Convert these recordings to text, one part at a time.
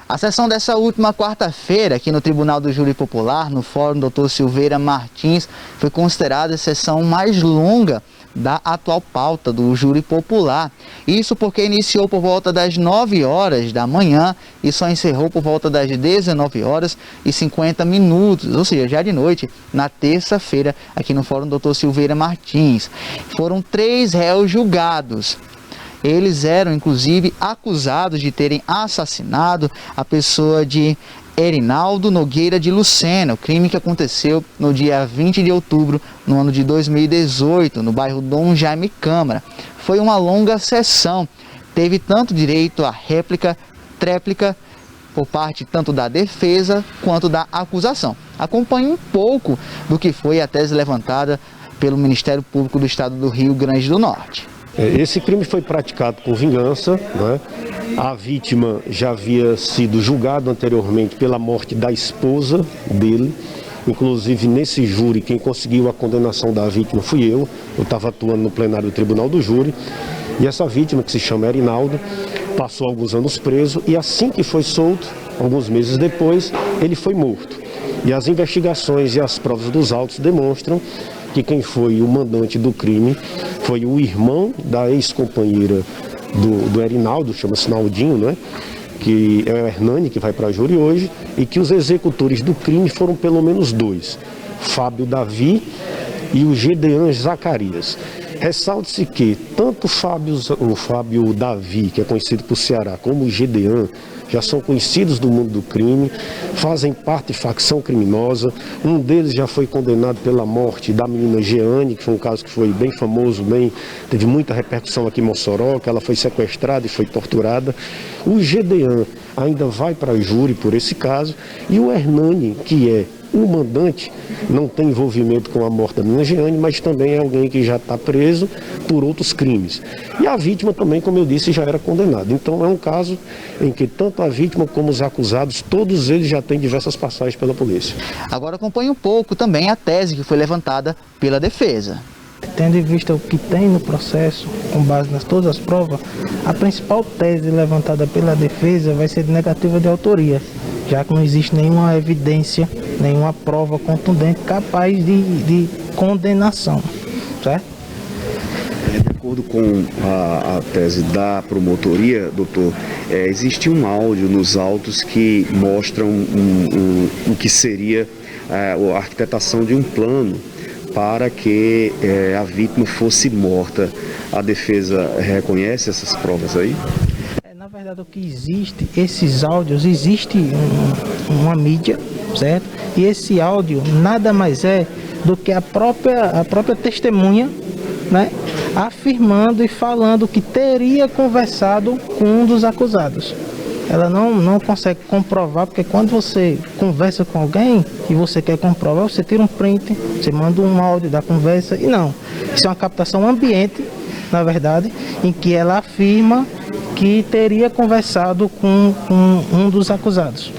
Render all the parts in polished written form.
A sessão dessa última quarta-feira aqui no Tribunal do Júri Popular, no Fórum Dr. Silveira Martins, foi considerada a sessão mais longa da atual pauta do Júri Popular. Isso porque iniciou por volta das 9 horas da manhã e só encerrou por volta das 19 horas e 50 minutos, ou seja, já de noite, na terça-feira, aqui no Fórum Dr. Silveira Martins. Foram 3 réus julgados. Eles eram, inclusive, acusados de terem assassinado a pessoa de Erinaldo Nogueira de Lucena, o crime que aconteceu no dia 20 de outubro, no ano de 2018, no bairro Dom Jaime Câmara. Foi uma longa sessão, teve tanto direito à réplica, tréplica, por parte tanto da defesa quanto da acusação. Acompanhe um pouco do que foi a tese levantada pelo Ministério Público do Estado do Rio Grande do Norte. Esse crime foi praticado com vingança, né? A vítima já havia sido julgada anteriormente pela morte da esposa dele. Inclusive, nesse júri, quem conseguiu a condenação da vítima fui eu. Eu estava atuando no plenário do Tribunal do Júri. E essa vítima, que se chama Erinaldo, passou alguns anos preso e assim que foi solto, alguns meses depois, ele foi morto. E as investigações e as provas dos autos demonstram que quem foi o mandante do crime foi o irmão da ex-companheira do Erinaldo, chama-se Naldinho, né? Que é o Hernani, que vai para a júri hoje, e que os executores do crime foram pelo menos 2, Fábio Davi e o Gedean Zacarias. Ressalte-se que tanto o Fábio Davi, que é conhecido por Ceará, como o Gedean, já são conhecidos do mundo do crime, fazem parte de facção criminosa. Um deles já foi condenado pela morte da menina Jeane, que foi um caso que foi bem famoso, teve muita repercussão aqui em Mossoró, que ela foi sequestrada e foi torturada. O Gedean ainda vai para a júri por esse caso, e o Hernani, que é o mandante, não tem envolvimento com a morte da menina Jeane, mas também é alguém que já está preso por outros crimes. E a vítima também, como eu disse, já era condenada. Então é um caso em que tanto a vítima como os acusados, todos eles já têm diversas passagens pela polícia. Agora acompanhe um pouco também a tese que foi levantada pela defesa. Tendo em vista o que tem no processo, com base nas todas as provas, a principal tese levantada pela defesa vai ser de negativa de autoria, já que não existe nenhuma evidência, nenhuma prova contundente capaz de condenação, certo? De acordo com a tese da promotoria, doutor, existe um áudio nos autos que mostram o que seria a arquitetação de um plano para que a vítima fosse morta. A defesa reconhece essas provas aí? Na verdade, o que existe, esses áudios, existe uma mídia, certo? E esse áudio nada mais é do que a própria testemunha, né, afirmando e falando que teria conversado com um dos acusados. Ela não consegue comprovar, porque quando você conversa com alguém e você quer comprovar, você tira um print, você manda um áudio da conversa e não. Isso é uma captação ambiente, na verdade, em que ela afirma que teria conversado com um dos acusados.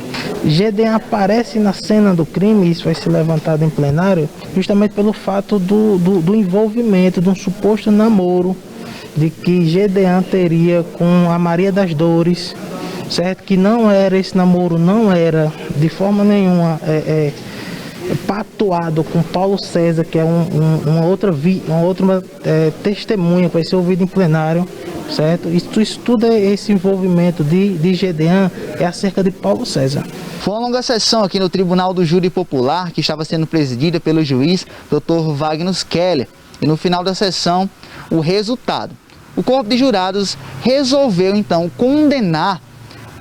Gedean aparece na cena do crime, isso vai ser levantado em plenário, justamente pelo fato do envolvimento, de um suposto namoro, de que Gedean teria com a Maria das Dores, certo? Que não era, esse namoro não era de forma nenhuma pactuado com Paulo César, que é uma outra testemunha que vai ser ouvida em plenário, certo? Isso tudo, esse envolvimento de Gedean é acerca de Paulo César. Foi uma longa sessão aqui no Tribunal do Júri Popular, que estava sendo presidida pelo juiz Dr. Wagner Keller. E no final da sessão, o resultado. O corpo de jurados resolveu, então, condenar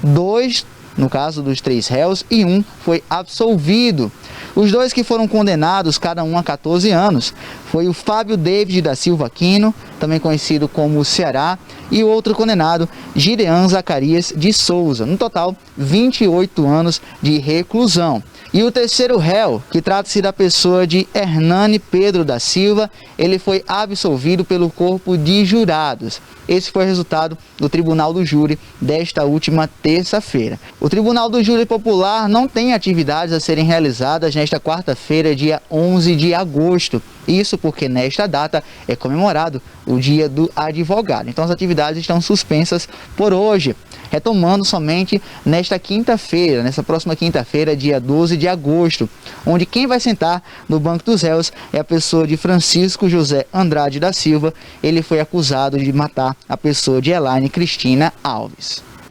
2, no caso dos 3 réus, e 1 foi absolvido. Os 2 que foram condenados, cada um a 14 anos, foi o Fábio David da Silva Aquino, também conhecido como Ceará, e o outro condenado, Gedean Zacarias de Souza. No total, 28 anos de reclusão. E o terceiro réu, que trata-se da pessoa de Hernani Pedro da Silva, ele foi absolvido pelo corpo de jurados. Esse foi o resultado do Tribunal do Júri desta última terça-feira. O Tribunal do Júri Popular não tem atividades a serem realizadas nesta quarta-feira, dia 11 de agosto. Isso porque nesta data é comemorado o Dia do Advogado. Então as atividades estão suspensas por hoje, retomando somente nesta quinta-feira, nessa próxima quinta-feira, dia 12 de agosto, onde quem vai sentar no banco dos réus é a pessoa de Francisco José Andrade da Silva. Ele foi acusado de matar a pessoa de Elaine Cristina Alves.